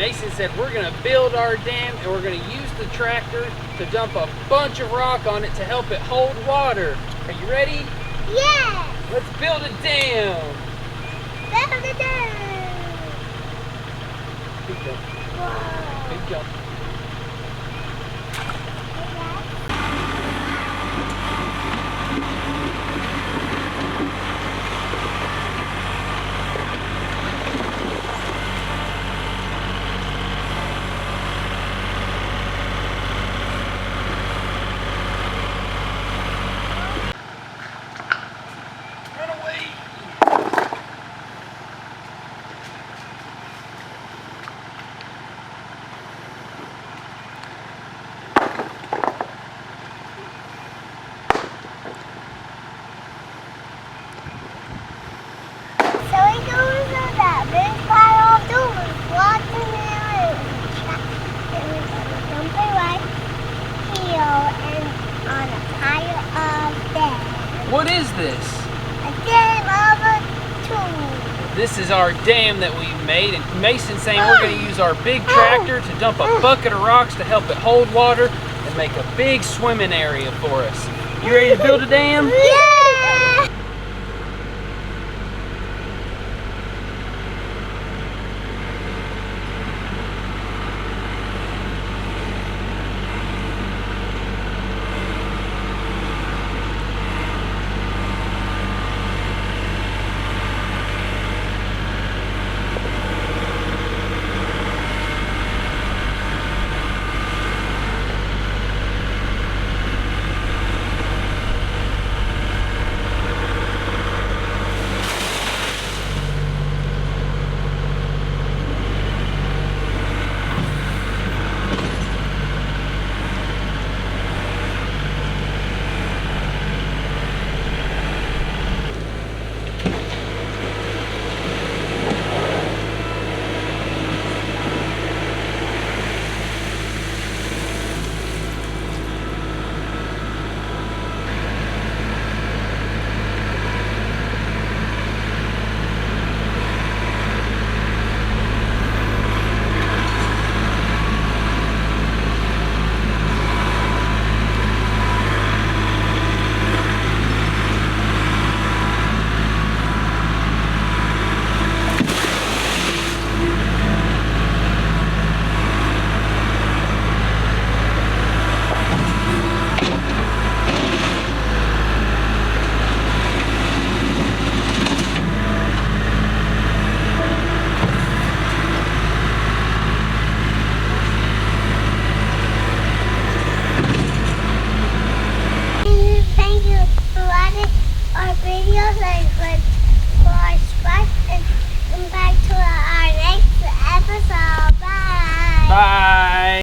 Mason said we're going to build our dam and we're going to use the tractor to dump a bunch of rock on it to help it hold water. Are you ready? Yeah! Let's build a dam! Build a dam! Big jump. Whoa. Big jump. What is this? A dam of a tube. This is our dam that we made, and Mason's saying we're going to use our big tractor to dump a bucket of rocks to help it hold water and make a big swimming area for us. You ready to build a dam? Yeah!